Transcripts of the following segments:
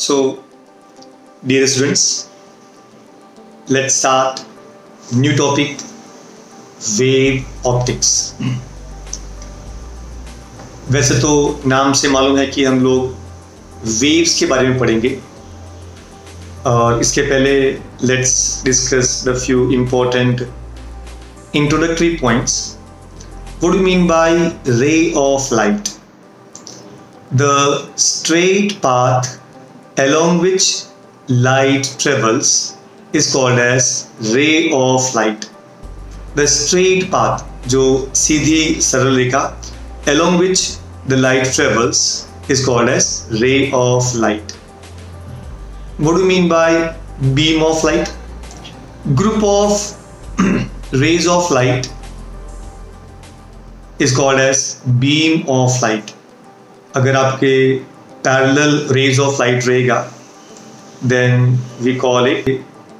So, dear students, let's start new topic, wave optics. वैसे तो नाम से मालूम है कि हम लोग वेव्स के बारे में पढ़ेंगे और इसके पहले let's discuss the few important introductory points. What do you mean by ray of light? The straight path along which light travels is called as ray of light. The straight path, जो सीधी सरल रेखा along which the light travels is called as ray of light. What do you mean by beam of light? Group of rays of light is called as beam of light. अगर आपके parallel rays of light रहेगा then we call it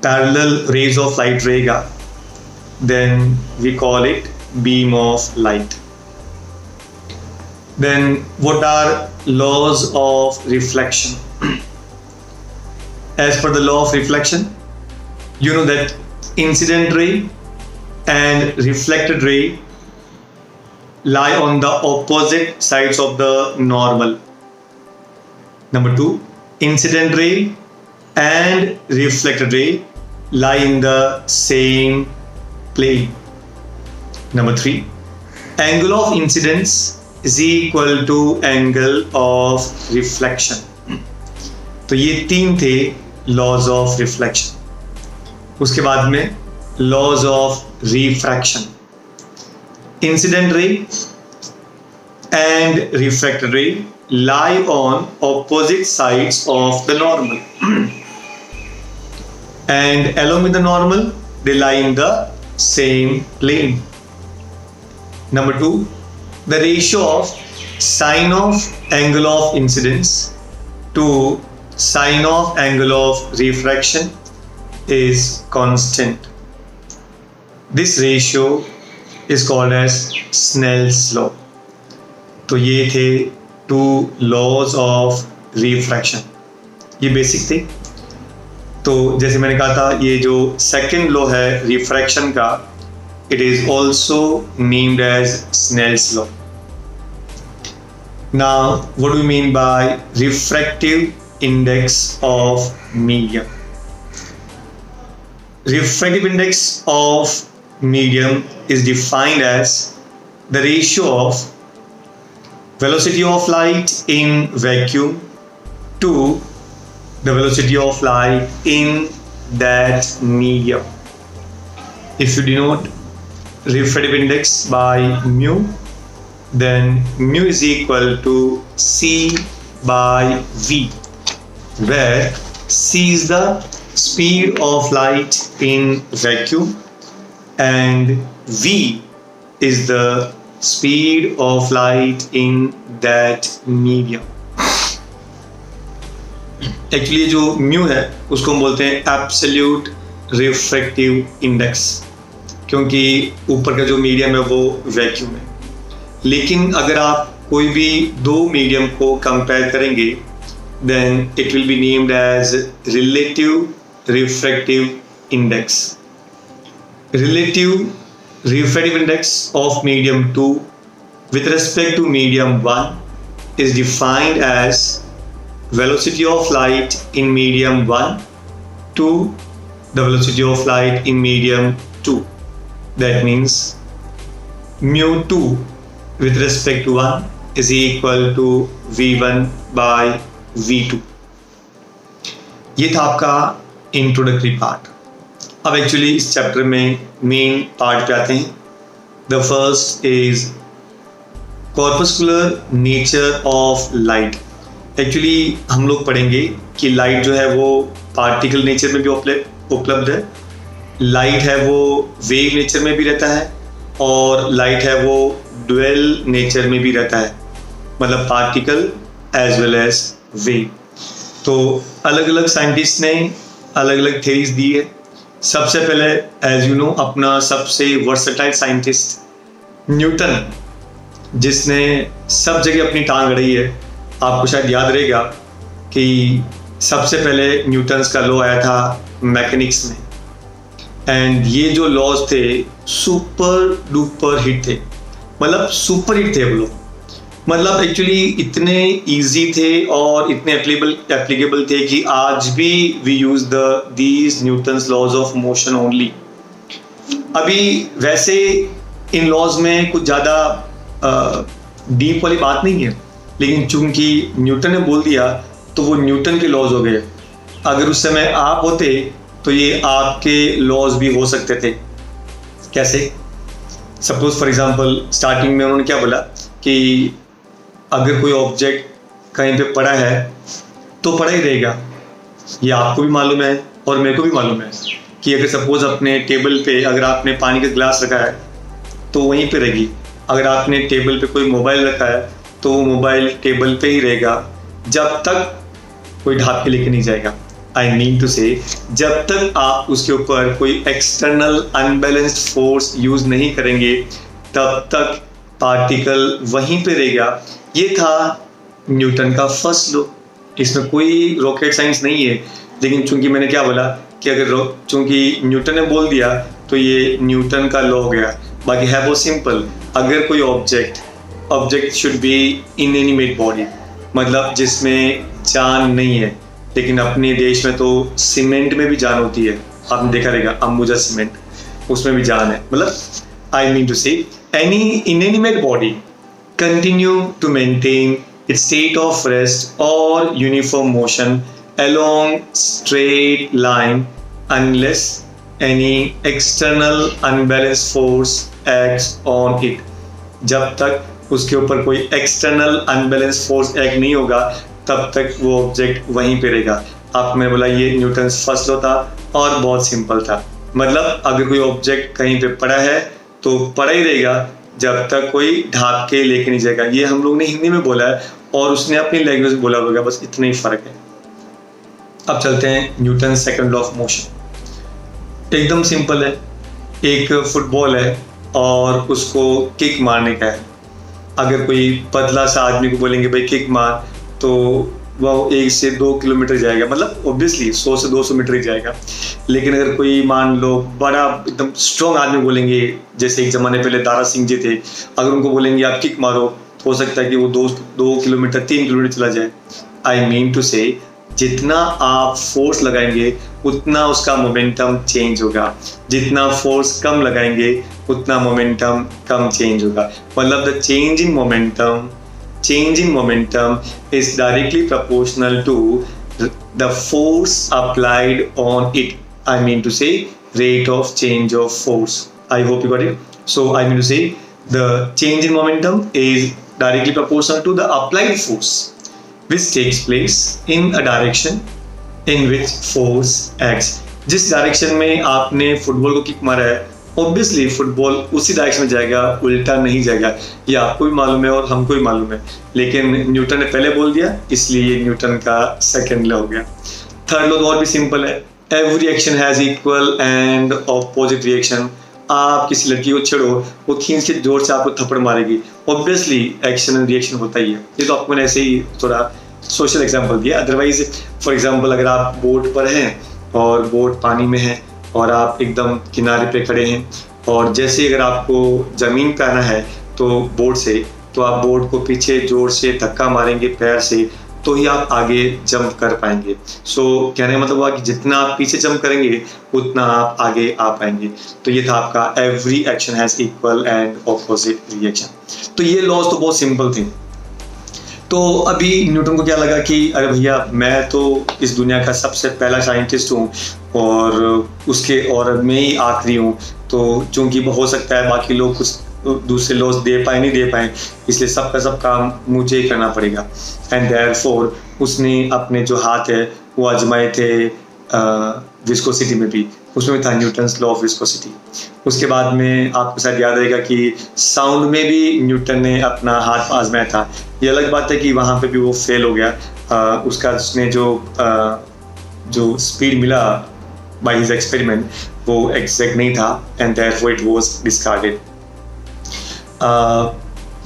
parallel rays of light रहेगा then we call it beam of light. Then what are laws of reflection? As per the law of reflection, you know that incident ray and reflected ray lie on the opposite sides of the normal. Number 2, incident ray and reflected ray lie in the same plane. Number 3, angle of incidence is equal to angle of reflection. तो ये तीन थे laws of reflection. उसके बाद में laws of refraction. Incident ray and refracted ray lie on opposite sides of the normal and along with the normal they lie in the same plane. Number 2, the ratio of sine of angle of incidence to sine of angle of refraction is constant. This ratio is called as Snell's law. तो ये थे two laws of refraction. ये basic थे. तो जैसे मैंने कहा था ये जो सेकंड लॉ है रिफ्रैक्शन का it is also named as Snell's law. Now what do you mean by refractive index of medium? Refractive index of medium is defined as the ratio of velocity of light in vacuum to the velocity of light in that medium. If you denote refractive index by mu, then mu is equal to C by V, where C is the speed of light in vacuum and V is the speed of light in that medium. Actually जो mu है उसको हम बोलते हैं absolute refractive index, क्योंकि ऊपर का जो मीडियम है वो वैक्यूम है. लेकिन अगर आप कोई भी दो मीडियम को कंपेयर करेंगे then it will be named as relative refractive index. Relative refractive index of medium 2 with respect to medium 1 is defined as velocity of light in medium 1 to the velocity of light in medium 2. That means mu 2 with respect to 1 is equal to V1 by V2. ये था आपका introductory part. अब actually इस chapter में main part पे आते हैं. The first is corpuscular nature of light. Actually हम लोग पढ़ेंगे कि लाइट जो है वो पार्टिकल नेचर में भी उपलब्ध है, लाइट है वो वेव नेचर में भी रहता है और लाइट है वो ड्वेल नेचर में भी रहता है, मतलब particle as well as wave. तो अलग अलग साइंटिस्ट ने अलग अलग थ्योरीज दी है. सबसे पहले एज यू नो अपना सबसे वर्सेटाइल साइंटिस्ट न्यूटन, जिसने सब जगह अपनी टांग अड़ाई है. आपको शायद याद रहेगा कि सबसे पहले न्यूटन्स का लॉ आया था मैकेनिक्स में, एंड ये जो लॉज थे सुपर डुपर हिट थे, मतलब सुपर हिट थे वो लोग, मतलब एक्चुअली इतने इजी थे और इतने एप्लीकेबल थे कि आज भी we use these Newton's laws of motion only. अभी वैसे इन लॉज में कुछ ज़्यादा डीप वाली बात नहीं है, लेकिन चूंकि न्यूटन ने बोल दिया तो वो न्यूटन के लॉज हो गए। अगर उस समय आप होते तो ये आपके लॉज भी हो सकते थे। कैसे? सपोज फॉर एग्जांपल स्टार्टिंग में उन्होंने क्या बोला कि अगर कोई ऑब्जेक्ट कहीं पे पड़ा है तो पड़ा ही रहेगा। ये आपको भी मालूम है और मेरे को भी मालूम है कि अगर सपोज अपने टेबल पे अगर आपने पानी का गिलास रखा है तो वहीं पे रहेगी। अगर आपने टेबल पे कोई मोबाइल रखा है तो वो मोबाइल टेबल पे ही रहेगा जब तक कोई ढाप के लेके नहीं जाएगा। आई मीन टू से जब तक आप उसके ऊपर कोई एक्सटर्नल अनबैलेंस्ड फोर्स यूज नहीं करेंगे तब तक पार्टिकल वहीं पे रहेगा। ये था न्यूटन का फर्स्ट लॉ। इसमें कोई रॉकेट साइंस नहीं है, लेकिन चूंकि मैंने क्या बोला कि अगर चूंकि न्यूटन ने बोल दिया तो ये न्यूटन का लॉ हो गया। बाकी है वो सिंपल, अगर कोई object should be inanimate body, मतलब जिसमें जान नहीं है। लेकिन अपने देश में तो सीमेंट में भी जान होती है, आपने देखा रहेगा अंबुजा सीमेंट, उसमें भी जान है। मतलब आई मीन टू से any inanimate body continue to maintain its state of rest or uniform motion along straight line unless any external unbalanced force acts on it। जब तक उसके ऊपर कोई एक्सटर्नल अनबैलेंस फोर्स एक्ट नहीं होगा तब तक वो ऑब्जेक्ट वहीं पे रहेगा। आप मैंने बोला ये न्यूटन फर्स्ट लॉ था और बहुत सिंपल था। मतलब अगर कोई ऑब्जेक्ट कहीं पे पड़ा है तो पड़ा ही रहेगा जब तक कोई ढाप के लेके नहीं जाएगा। ये हम लोग ने हिंदी में बोला है और उसने अपनी लैंग्वेज में बोला होगा, बस इतना ही फर्क है। अब चलते हैं Newton second law of motion. एकदम सिंपल है, एक फुटबॉल है और उसको किक मारने का है। अगर कोई पतला सा आदमी को बोलेंगे भाई किक मार, तो वह 1 से 2 किलोमीटर जाएगा, मतलब ऑब्वियसली 100 से 200 मीटर ही जाएगा। लेकिन अगर कोई मान लो बड़ा एकदम स्ट्रॉन्ग आदमी बोलेंगे, जैसे एक ज़माने पहले दारा सिंह जी थे, अगर उनको बोलेंगे आप किक मारो तो हो सकता है कि वो 2 किलोमीटर 3 किलोमीटर चला जाए। आई मीन टू से जितना आप फोर्स लगाएंगे उतना उसका मोमेंटम चेंज होगा, जितना फोर्स कम लगाएंगे उतना मोमेंटम कम चेंज होगा। मतलब the change in momentum is directly proportional to the force applied on it. I mean to say rate of change of force. I hope you got it. So I mean to say the change in momentum is directly proportional to the applied force which takes place in a direction in which force acts. जिस direction में आपने football को kick मारा है obviously football उसी direction में जाएगा, उल्टा नहीं जाएगा। ये आपको भी मालूम है और हमको भी मालूम है, लेकिन न्यूटन ने पहले बोल दिया इसलिए न्यूटन का सेकंड लॉ हो गया। थर्ड लॉ तो और भी सिंपल है, every action has equal and opposite reaction. आप किसी लड़की को छेड़ो, वो खींच के जोर से आपको थप्पड़ मारेगी, ऑब्वियसली एक्शन एंड रिएक्शन होता ही है। ये तो आपको मैंने ऐसे ही थोड़ा सोशल एग्जाम्पल दिया। अदरवाइज फॉर एग्जाम्पल अगर आप बोट पर हैं और बोट पानी में है और आप एकदम किनारे पे खड़े हैं और जैसे अगर आपको ज़मीन पे आना है तो बोट से, तो आप बोट को पीछे जोर से धक्का मारेंगे पैर से तो ही आप आगे जंप कर पाएंगे। सो कहने का मतलब हुआ कि जितना आप पीछे जंप करेंगे उतना आप आगे आ पाएंगे। तो ये था आपका every action has equal and opposite reaction. तो ये लॉज तो बहुत सिंपल थे। तो अभी न्यूटन को क्या लगा कि अरे भैया मैं तो इस दुनिया का सबसे पहला साइंटिस्ट हूँ और मैं ही आखिरी हूँ, तो चूंकि हो सकता है बाकी लोग कुछ दूसरे लॉज दे पाए नहीं दे पाए, इसलिए सबका सब काम मुझे ही करना पड़ेगा। एंड देयरफॉर उसने अपने जो हाथ है वो आजमाए थे विस्कोसिटी में भी, उसमें भी था न्यूटन्स लॉ ऑफ विस्कोसिटी। उसके बाद में आपको शायद याद रहेगा कि साउंड में भी न्यूटन ने अपना हाथ आजमाया था। ये अलग बात है कि वहाँ पे भी वो फेल हो गया। उसका उसने जो स्पीड मिला बाय हिज एक्सपेरिमेंट वो एग्जैक्ट नहीं था and therefore it was discarded.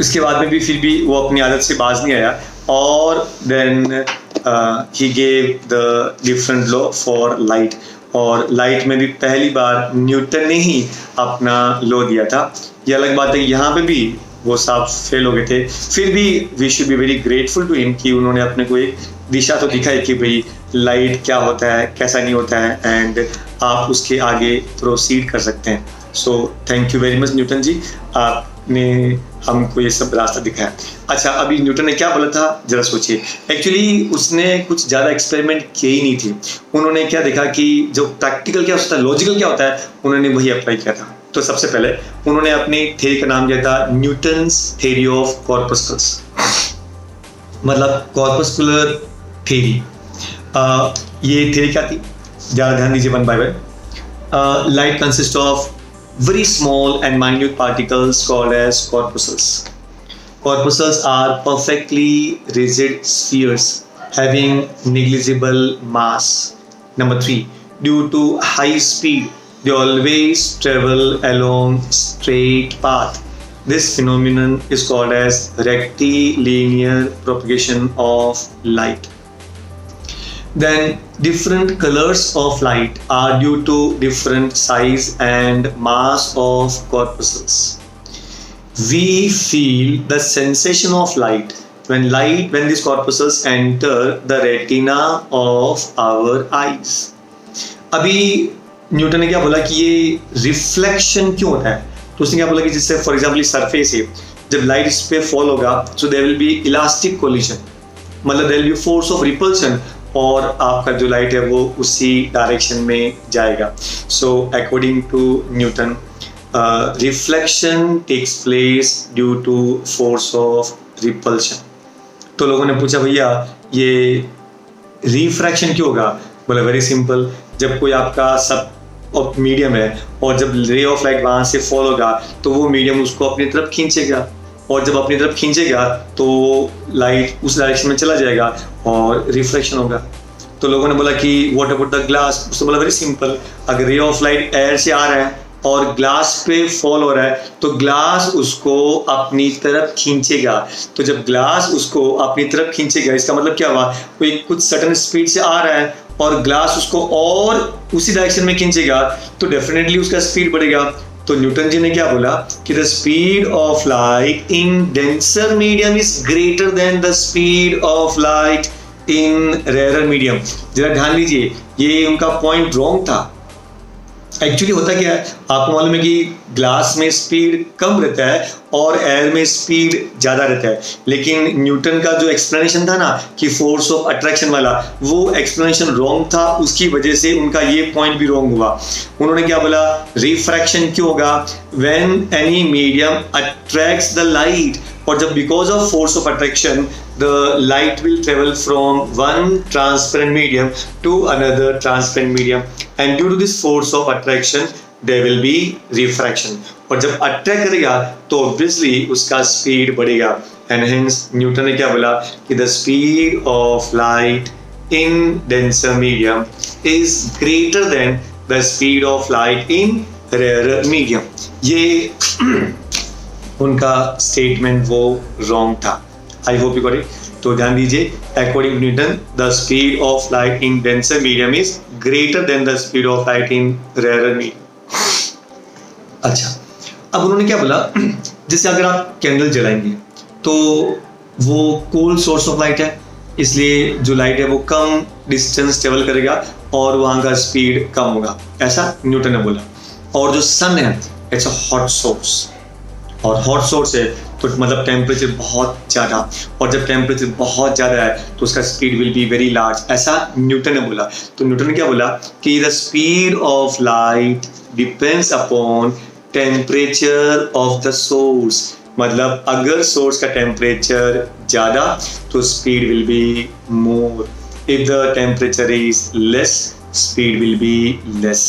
इसके बाद में भी फिर भी वो अपनी आदत से बाज नहीं आया और then he gave the different law for light, और लाइट में भी पहली बार न्यूटन ने ही अपना लॉ दिया था। ये अलग बात है कि यहाँ पे भी वो साफ फेल हो गए थे, फिर भी we should be very grateful to him कि उन्होंने अपने को एक दिशा तो दिखाई कि भाई लाइट क्या होता है, कैसा नहीं होता है, एंड आप उसके आगे प्रोसीड कर सकते हैं। So thank you very much Newton ji, आपने हमको ये सब रास्ता दिखाया। अच्छा, अभी न्यूटन ने क्या बोला था जरा सोचिए। एक्चुअली उसने कुछ ज़्यादा एक्सपेरिमेंट किए ही नहीं थे। उन्होंने क्या देखा कि जो प्रैक्टिकल क्या होता है, लॉजिकल क्या होता है, उन्होंने वही अप्लाई किया था। तो सबसे पहले उन्होंने अपनी थ्योरी का नाम दिया था न्यूटन्स थ्योरी ऑफ कॉर्पस्कल्स, मतलब कॉर्पस्कुलर थ्योरी। ये थ्योरी क्या थी, ज़्यादा ध्यान दीजिए one by one. Light consist of very small and minute particles called as corpuscles. Corpuscles are perfectly rigid spheres having negligible mass. Number 3, due to high speed, they always travel along straight path. This phenomenon is called as rectilinear propagation of light. Then different colors of light are due to different size and mass of corpuscles. We feel the sensation of light when these corpuscles enter the retina of our eyes. अभी Newton ने क्या बोला कि ये reflection क्यों होता है, तो उसने क्या बोला कि जिससे फॉर एग्जाम्पल सरफेस है, जब लाइट इस पे फॉल होगा so there will be elastic collision, मतलब there will be force of repulsion, और आपका जो लाइट है वो उसी डायरेक्शन में जाएगा। So according to Newton reflection takes place due to force of repulsion. तो लोगों ने पूछा भैया ये रिफ्रैक्शन क्यों होगा, बोला वेरी सिंपल, जब कोई आपका सब मीडियम है और जब रे ऑफ लाइट वहाँ से फॉल होगा तो वो मीडियम उसको अपनी तरफ खींचेगा, और जब अपनी तरफ खींचेगा तो लाइट उस डायरेक्शन में चला जाएगा और रिफ्लेक्शन होगा। तो लोगों ने बोला कि व्हाट अबाउट द ग्लास, उसने बोला वेरी सिंपल, अगर रे ऑफ लाइट एयर से आ रहा है और ग्लास पे फॉल हो रहा है तो ग्लास उसको अपनी तरफ खींचेगा। तो जब ग्लास उसको अपनी तरफ खींचेगा इसका मतलब क्या हुआ, कोई कुछ सडन स्पीड से आ रहा है और ग्लास उसको और उसी डायरेक्शन में खींचेगा तो डेफिनेटली उसका स्पीड बढ़ेगा। तो न्यूटन जी ने क्या बोला कि the speed of light in denser medium is greater than the speed of light in rare medium. जरा ध्यान दीजिए, ये उनका पॉइंट रॉन्ग था। एक्चुअली होता क्या है, आपको मालूम है कि ग्लास में स्पीड कम रहता है और एयर में स्पीड ज़्यादा रहता है, लेकिन न्यूटन का जो एक्सप्लेनेशन था ना कि फोर्स ऑफ अट्रैक्शन वाला, वो एक्सप्लेनेशन रॉन्ग था, उसकी वजह से उनका ये पॉइंट भी रॉन्ग हुआ। उन्होंने क्या बोला, रिफ्रैक्शन क्यों होगा, when any medium attracts the light, और जब because of force of attraction the light will travel from one transparent medium to another transparent medium, and due to this force of attraction there will be refraction, और जब attract करेगा तो obviously उसका speed बढ़ेगा, and hence Newton ने क्या बोला कि the speed of light in denser medium is greater than the speed of light in rarer medium। ये उनका स्टेटमेंट वो रॉन्ग था। I hope you got it. तो ध्यान दीजिए, according to Newton the speed of light in denser medium is greater than the speed of light in rare medium. अच्छा, अब उन्होंने क्या बोला, जैसे अगर आप कैंडल जलाएंगे तो वो कोल्ड सोर्स ऑफ लाइट है, इसलिए जो लाइट है वो कम डिस्टेंस ट्रेवल करेगा और वहाँ का स्पीड कम होगा, ऐसा न्यूटन ने बोला। और जो सन है इट्स अ हॉट सोर्स, और हॉट सोर्स है तो मतलब टेम्परेचर बहुत ज़्यादा, और जब टेम्परेचर बहुत ज़्यादा है तो उसका speed will be very large, ऐसा न्यूटन ने बोला। तो न्यूटन ने क्या बोला कि the speed of light depends upon temperature of the source, मतलब अगर सोर्स का टेम्परेचर ज़्यादा तो speed will be more, if the temperature is less speed will be less.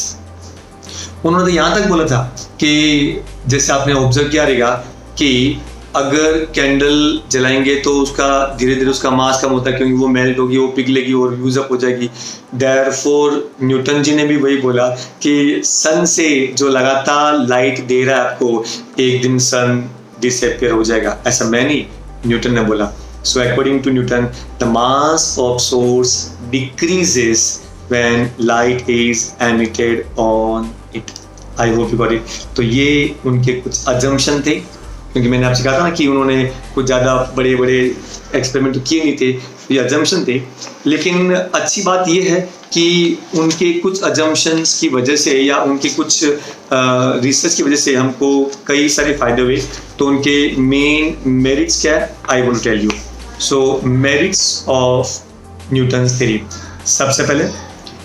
उन्होंने तो यहाँ तक बोला था कि जैसे आपने ऑब्जर्व किया रहेगा कि अगर कैंडल जलाएंगे तो उसका धीरे धीरे उसका मास कम होता है, क्योंकि वो मेल्ट होगी, वो पिघलेगी और यूज अप हो जाएगी। देयरफॉर न्यूटन जी ने भी वही बोला कि सन से जो लगातार लाइट दे रहा है आपको, एक दिन सन डिसअपियर हो जाएगा, ऐसा मैं नहीं, न्यूटन ने बोला। So according to Newton, the mass of source decreases when light is emitted on it. I hope you got it. तो ये उनके कुछ assumption थे, क्योंकि मैंने आपसे कहा था ना कि उन्होंने कुछ ज़्यादा बड़े बड़े एक्सपेरिमेंट तो किए नहीं थे, ये assumption थे। लेकिन अच्छी बात ये है कि उनके कुछ assumptions की वजह से या उनके कुछ रिसर्च की वजह से हमको कई सारे फायदे हुए। तो उनके मेन मेरिट्स क्या है, I want to tell you. So merits of Newton's theory, सबसे पहले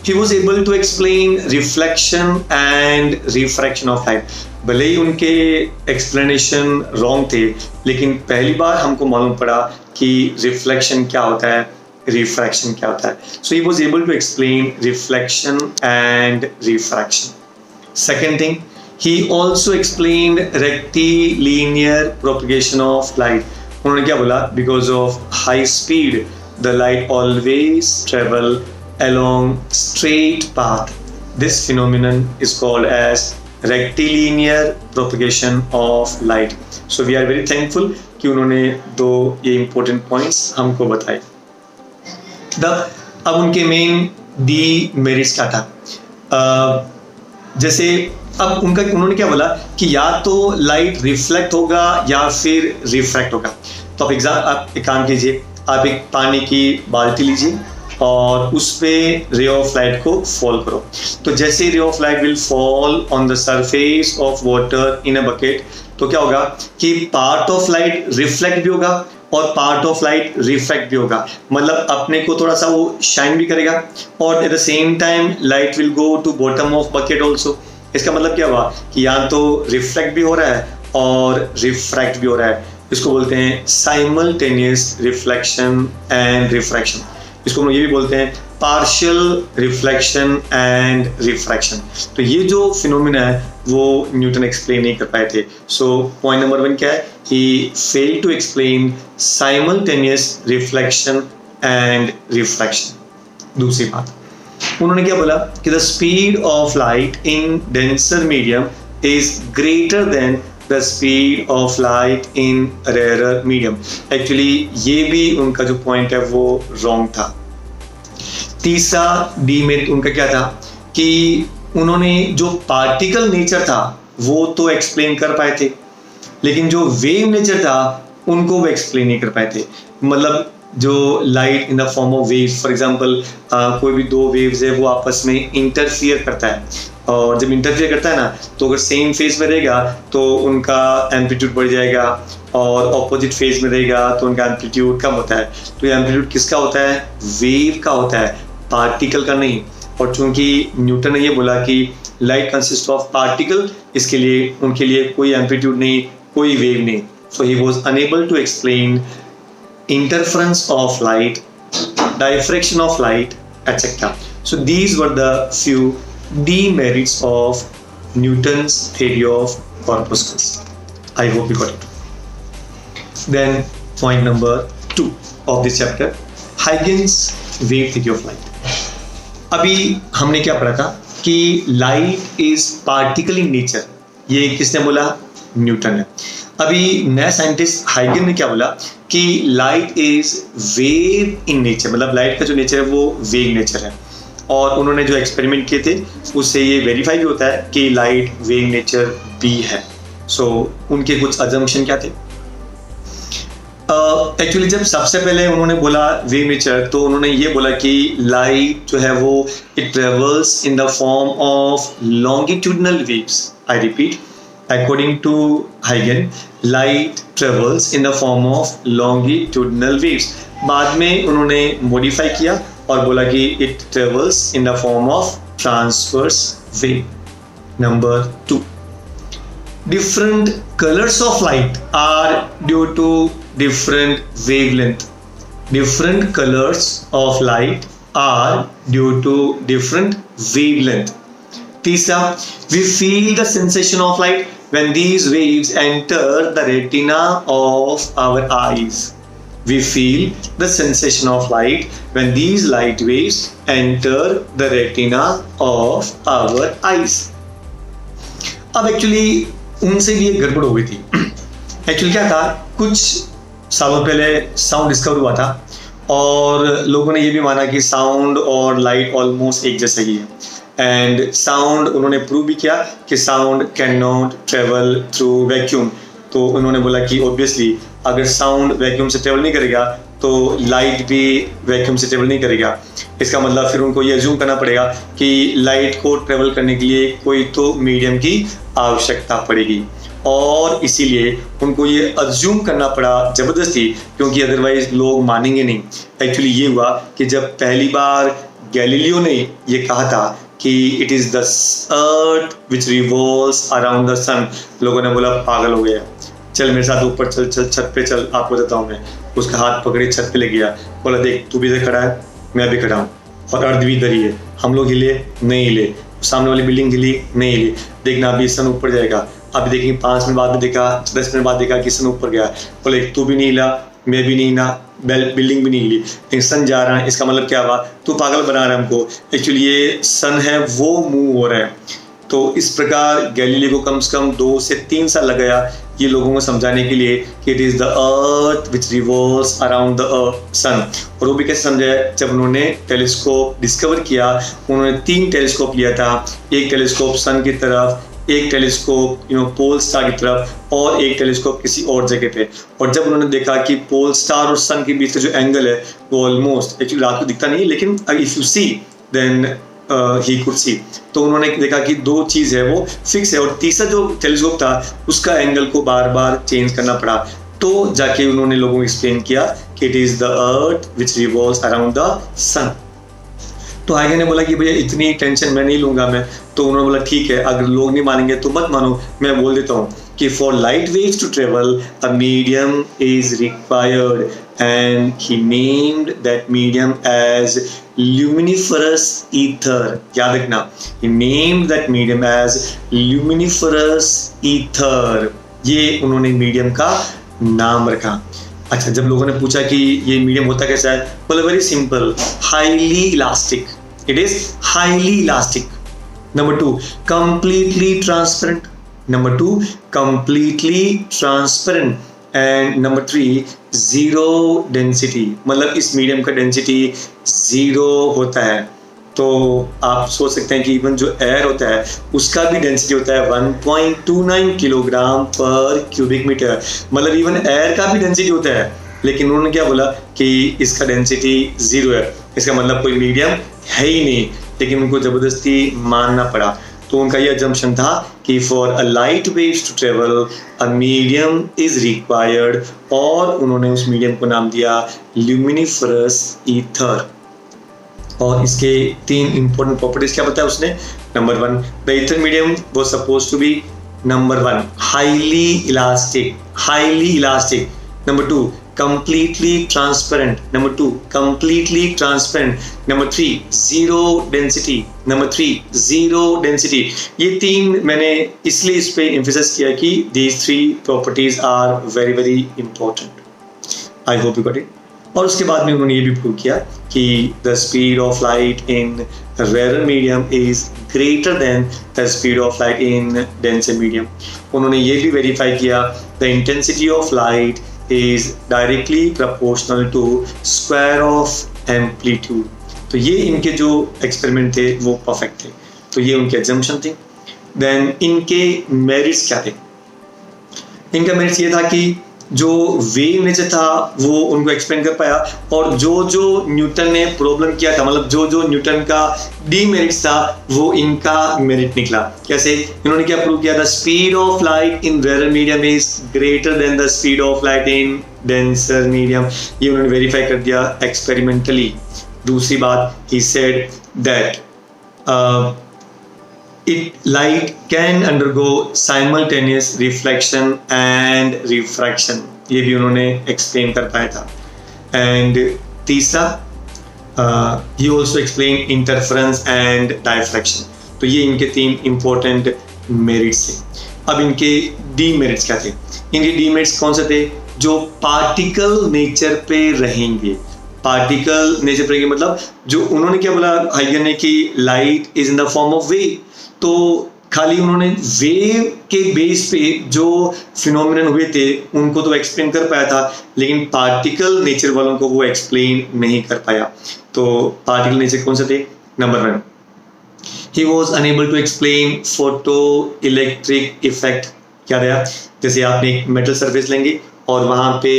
he was able to explain reflection and refraction of light। भले ही उनके explanation wrong थे, लेकिन पहली बार हमको मालूम पड़ा कि reflection क्या होता है, refraction क्या होता है। So he was able to explain reflection and refraction। Second thing, he also explained rectilinear propagation of light। उन्होंने क्या बोला, because of high speed the light always travel along straight path। This phenomenon is called as rectilinear propagation of light। So we are very thankful कि उन्होंने दो ये important points हमको बताए। अब उनके मेन demerits क्या था, जैसे अब उन्होंने क्या बोला कि या तो लाइट रिफ्लेक्ट होगा या फिर रिफ्रैक्ट होगा। तो आप एक काम कीजिए, आप एक पानी की बाल्टी लीजिए और उस पे रे ऑफ लाइट को फॉल करो। तो जैसे ray of light will fall on the surface of water in a bucket, तो क्या होगा कि पार्ट ऑफ लाइट रिफ्लेक्ट भी होगा और पार्ट ऑफ लाइट रिफ्रैक्ट भी होगा। मतलब अपने को थोड़ा सा वो शाइन भी करेगा और at the same time light will go to bottom of bucket also. इसका मतलब क्या हुआ कि यहाँ तो रिफ्लेक्ट भी हो रहा है और रिफ्रैक्ट भी हो रहा है। इसको बोलते हैं साइमल्टेनियस रिफ्लेक्शन एंड रिफ्रैक्शन। इसको हम ये भी बोलते हैं पार्शियल रिफ्लेक्शन एंड रिफ्रैक्शन। तो ये जो फिनोमिना है वो न्यूटन एक्सप्लेन नहीं कर पाए थे। सो पॉइंट नंबर 1 क्या है, he fail to explain simultaneous reflection and refraction. दूसरी बात, उन्होंने क्या बोला कि the speed of light in denser medium is greater than the speed of light in rarer medium. Actually ये भी उनका जो पॉइंट है वो रॉन्ग था। तीसरा डीमेरिट उनका क्या था कि उन्होंने जो पार्टिकल नेचर था वो तो एक्सप्लेन कर पाए थे, लेकिन जो वेव नेचर था उनको वो एक्सप्लेन नहीं कर पाए थे। मतलब जो light in the form of waves, for example कोई भी दो वेव्स है वो आपस में इंटरफियर करता है, और जब इंटरफियर करता है ना तो अगर सेम फेज में रहेगा तो उनका एम्पलीट्यूड बढ़ जाएगा और ऑपोजिट फेज में रहेगा तो उनका एम्पलीट्यूड कम होता है। तो ये एम्पलीट्यूड किसका होता है, वेव का होता है, पार्टिकल का नहीं। और चूंकि न्यूटन ने ये बोला कि लाइट कंसिस्ट ऑफ पार्टिकल, इसके लिए उनके लिए कोई एम्पलीट्यूड नहीं, कोई वेव नहीं। So he was unable to explain interference of light, diffraction of light, etc. So these were the few demerits of Newton's theory of corpuscles. I hope you got it. Then point number 2 of this chapter, Huygens wave theory of light. अभी हमने क्या पढ़ा था कि light is particle in nature। ये किसने बोला, Newton ने। अभी नया साइंटिस्ट हाइगन ने क्या बोला कि light is wave in nature, मतलब लाइट का जो नेचर है वो वेव नेचर है। और उन्होंने जो एक्सपेरिमेंट किए थे उससे ये वेरीफाई भी होता है कि लाइट वेव नेचर भी है। सो उनके कुछ अजम्पशन क्या थे, एक्चुअली जब सबसे पहले उन्होंने बोला वेव नेचर तो उन्होंने ये बोला कि लाइट जो है वो it travels in the form of longitudinal waves. I repeat, according to Huygens, light travels in the form of longitudinal waves। बाद में उन्होंने modify किया और बोला कि it travels in the form of transverse wave। Number 2, different colors of light are due to different wavelength। Different colors of light are due to different wavelength। तीसरा, we feel the sensation of light when these waves enter the retina of our eyes। We feel the sensation of light when these light waves enter the retina of our eyes। अब actually उनसे भी एक गड़बड़ हो गई थी। Actually क्या था, कुछ सालों पहले साउंड डिस्कवर हुआ था और लोगों ने ये भी माना कि साउंड और लाइट ऑलमोस्ट एक जैसा ही है। एंड साउंड उन्होंने प्रूव भी किया कि sound can not travel through vacuum. तो उन्होंने बोला कि ऑब्वियसली अगर साउंड वैक्यूम से ट्रेवल नहीं करेगा तो लाइट भी वैक्यूम से ट्रेवल नहीं करेगा। इसका मतलब फिर उनको ये अज्यूम करना पड़ेगा कि लाइट को ट्रेवल करने के लिए कोई तो मीडियम की आवश्यकता पड़ेगी, और इसीलिए उनको ये अज्यूम करना पड़ा ज़बरदस्ती, क्योंकि अदरवाइज लोग मानेंगे नहीं। एक्चुअली ये हुआ कि जब पहली बार गैलीलियो ने ये कहा था कि it is the earth which revolves around the sun, लोगों ने बोला पागल हो गया, चल मेरे साथ ऊपर चल, चल छत पे चल, आपको बताता हूँ मैं। उसका हाथ पकड़े छत पे ले गया, बोला देख तू भी इधर खड़ा है, मैं भी खड़ा हूँ, और अर्थ भी इधर ही है, हम लोग हिले नहीं हिले, सामने वाली बिल्डिंग हिली नहीं हिली, देखना अभी सन ऊपर जाएगा। अभी देखिए 5 मिनट बाद में देखा, 10 मिनट बाद देखा कि सन ऊपर गया, बोले तू भी नहीं हिला, मैं भी नहीं हिला, बिल्डिंग भी नहीं हिली, लेकिन सन जा रहा है, इसका मतलब क्या हुआ, तू पागल बना रहा है हमको। एक्चुअली ये सन है वो मूव हो रहा है। तो इस प्रकार गैलीलियो को कम से कम 2 से 3 साल लग गया ये लोगों को समझाने के लिए कि it is the earth which revolves around the sun. और वो भी कैसे समझा, जब उन्होंने टेलीस्कोप डिस्कवर किया, उन्होंने 3 टेलीस्कोप लिया था, एक टेलीस्कोप सन की तरफ, एक टेलीस्कोप पोल स्टार की तरफ, और एक टेलीस्कोप किसी और जगह पे। और जब उन्होंने देखा कि पोल स्टार और सन के बीच का जो एंगल है वो ऑलमोस्ट, एक्चुअली रात को दिखता नहीं है, लेकिन if you see then he could see, तो उन्होंने देखा कि 2 चीज़ है वो फिक्स है, और तीसरा जो टेलीस्कोप था उसका एंगल को बार बार चेंज करना पड़ा। तो जाके उन्होंने लोगों को एक्सप्लेन किया कि it is the earth which revolves around the sun. तो आगे ने बोला कि भैया इतनी टेंशन मैं नहीं लूँगा मैं। तो उन्होंने बोला ठीक है, अगर लोग नहीं मानेंगे तो मत मानो, मैं बोल देता हूँ कि for light waves to travel a medium is required, and he named that medium as luminiferous ether. याद रखना, he named that medium as luminiferous ether, ये उन्होंने मीडियम का नाम रखा। अच्छा, जब लोगों ने पूछा कि ये मीडियम होता कैसा है, बोले very simple, highly elastic, it is highly elastic. Number 2, completely transparent, number 2 completely transparent, and number 3 zero density, मतलब इस मीडियम का डेंसिटी 0 होता है। तो आप सोच सकते हैं कि इवन जो एयर होता है उसका भी डेंसिटी होता है 1.29 किलोग्राम पर क्यूबिक मीटर, मतलब इवन एयर का भी डेंसिटी होता है। लेकिन उन्होंने क्या बोला कि इसका डेंसिटी 0 है, इसका मतलब कोई मीडियम है ही नहीं, लेकिन उनको ज़बरदस्ती मानना पड़ा। तो उनका ये अजम्पशन था कि for a light waves to travel a medium is required, और उन्होंने उस मीडियम को नाम दिया ल्यूमिनिफरस ईथर। और इसके 3 इंपॉर्टेंट प्रॉपर्टीज क्या बताया उसने। Number 1, the ether medium was supposed to be, number 1 highly elastic, highly elastic, number 2 completely transparent, number 2 completely transparent, number 3 zero density, number 3 zero density। ये 3 मैंने इसलिए इस पे एम्फेसाइज किया कि these 3 properties are very very important. I hope you got it. और उसके बाद में उन्होंने ये भी प्रूव किया कि the speed of light in rarer medium is greater than the speed of light in denser medium। उन्होंने ये भी वेरीफाई किया the intensity of light is directly proportional to square of amplitude। तो ये इनके जो एक्सपेरिमेंट थे वो परफेक्ट थे, तो ये उनके एजम्पशन थे। देन इनके मेरिट्स क्या थे। इनका मेरिट्स ये था कि जो वेव नेचर था वो उनको एक्सप्लेन कर पाया, और जो न्यूटन ने प्रॉब्लम किया था, मतलब जो न्यूटन का डीमेरिट्स था वो इनका मेरिट निकला। कैसे, इन्होंने क्या प्रूव किया, the speed of light in rare medium is greater than the speed of light in denser medium, ये उन्होंने वेरीफाई कर दिया एक्सपेरिमेंटली। दूसरी बात, he said that light can undergo simultaneous reflection and refraction, ये भी उन्होंने एक्सप्लेन कर पाया था। एंड तीसरा, he also explained interference and diffraction। तो ये इनके 3 इंपॉर्टेंट मेरिट्स थे। अब इनके डीमेरिट्स क्या थे। इनके डीमेरिट्स कौन से थे, जो पार्टिकल नेचर पे रहेंगे। पार्टिकल नेचर पे रहेंगे मतलब जो उन्होंने क्या बोला हाइगर ने कि light is in the form of wave, तो खाली उन्होंने वेव के बेस पे जो फिनोमिनन हुए थे उनको तो एक्सप्लेन कर पाया था, लेकिन पार्टिकल नेचर वालों को वो एक्सप्लेन नहीं कर पाया। तो पार्टिकल नेचर कौन से थे? Number 1, he was unable to explain photoelectric effect। क्या रहा? जैसे आपने एक मेटल सरफेस लेंगे और वहां पे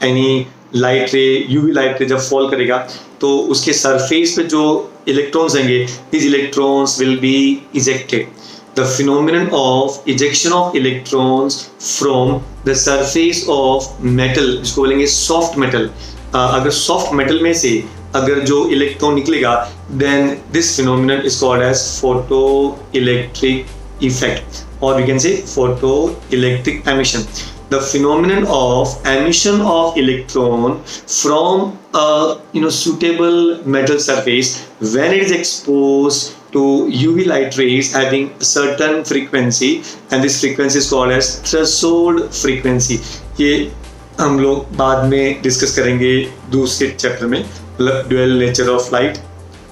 एनी लाइट रे, यूवी लाइट रे जब फॉल करेगा तो उसके सरफेस पे जो इलेक्ट्रॉन्स आएंगे, these electrons will be ejected। The phenomenon of ejection of electrons from the surface of metal, जिसको बोलेंगे सॉफ्ट मेटल, अगर सॉफ्ट मेटल में से अगर जो इलेक्ट्रॉन निकलेगा, then this phenomenon is called as photoelectric effect, or we can say photoelectric emission। The phenomenon of emission of electron from a suitable metal surface when it is exposed to UV light rays having a certain frequency, and this frequency is called as threshold frequency। ये हम लोग बाद में discuss करेंगे दूसरे chapter में, मतलब dual nature of light,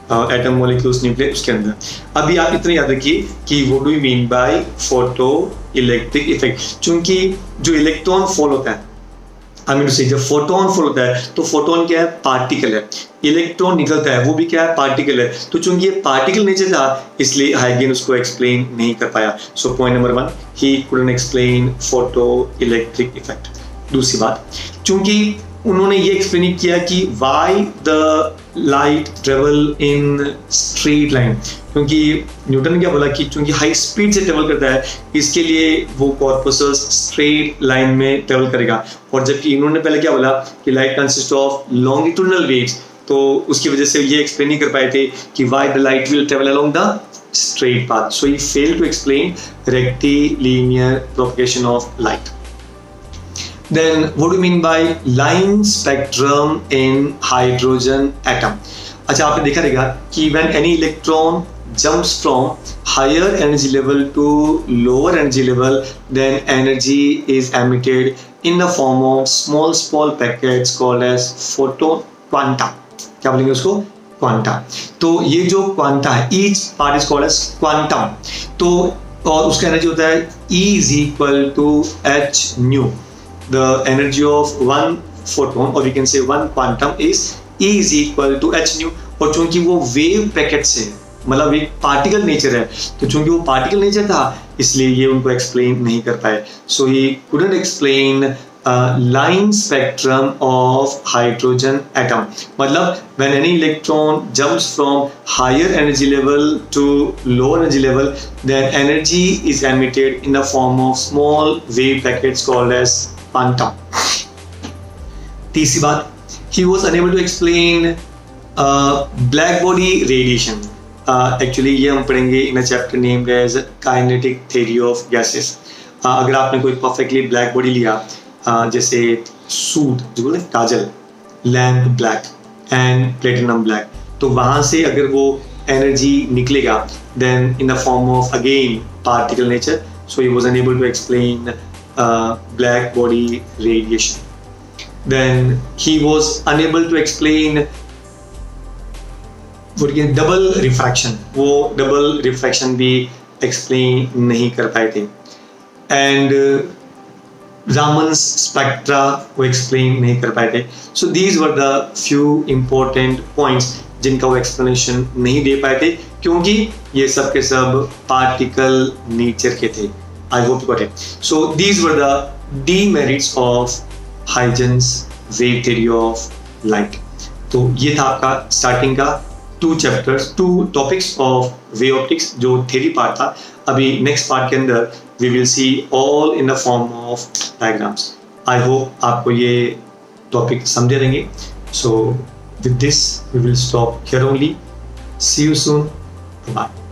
atom, molecules, nuclear, उसके अंदर। अभी आप इतना याद रखिए कि what do you mean bye photo electric effect. चूंकि जो इलेक्ट्रॉन फॉल होता है, आई मीन टू से जब फोटोन फॉल होता है तो फोटोन क्या है? पार्टिकल है। इलेक्ट्रॉन निकलता है वो भी क्या है? पार्टिकल है। तो चूंकि ये पार्टिकल नेचर था इसलिए हाइगेन उसको एक्सप्लेन नहीं कर पाया। सो पॉइंट नंबर 1, ही couldn't explain photo electric effect. दूसरी बात, चूंकि उन्होंने ये एक्सप्लेन किया कि why the light travel in straight line, क्योंकि न्यूटन ने क्या बोला कि चूंकि हाई स्पीड से ट्रेवल करता है इसके लिए वो कॉर्पसस स्ट्रेट लाइन में ट्रेवल करेगा। और जबकि इन्होंने पहले क्या बोला कि light consist of longitudinal waves, तो उसकी वजह से ये एक्सप्लेन नहीं कर पाए थे कि why the light will travel along the straight path. So he failed to explain rectilinear propagation of light. Then what do you mean by line spectrum in hydrogen atom? अच्छा, आपने देखा रहेगा कि when any electron jumps from higher energy level to lower energy level, then energy is emitted in the form of small packets called as photon quanta। क्या बोलेंगे उसको? Quanta. तो ये जो क्वांटा है, each part is called as quantum। तो और उसका एनर्जी होता है E is equal to h nu। The energy of one photon, or we can say one quantum, is E is equal to h nu। और चूंकि वो wave packet से, मतलब एक पार्टिकल नेचर है, तो चूंकि वो पार्टिकल नेचर था इसलिए ये उनको एक्सप्लेन नहीं कर पाए। So he couldn't explain line spectrum of hydrogen atom. मतलब when any electron jumps from higher energy level to lower energy level, then energy is emitted in the form of small wave packets called as quantum। तीसरी बात, he was unable to explain black body radiation। Actually ये हम पढ़ेंगे in a chapter named as kinetic theory of gases. अगर आपने कोई perfectly black body लिया, जैसे सूट जो बोले काजल, lamp black and platinum black, तो वहाँ से अगर वो एनर्जी निकलेगा then in the form of again particle nature. So he was unable to explain black body radiation। Then he was unable to explain double refraction। वो double refraction भी explain नहीं कर पाए थे। And Raman's spectra वो explain नहीं कर पाए थे। So these were the few important points जिनका वो explanation नहीं दे पाए थे, क्योंकि ये सब के सब particle nature के थे। I hope you got it। So these were the demerits of Huygens wave theory of light। तो ये था आपका स्टार्टिंग का 2 topics of wave optics जो theory पार्ट था। अभी नेक्स्ट पार्ट के अंदर we will see all in the form of diagrams। I hope आपको ये टॉपिक समझे रहेंगे। So with this we will stop here only। See you soon। Bye।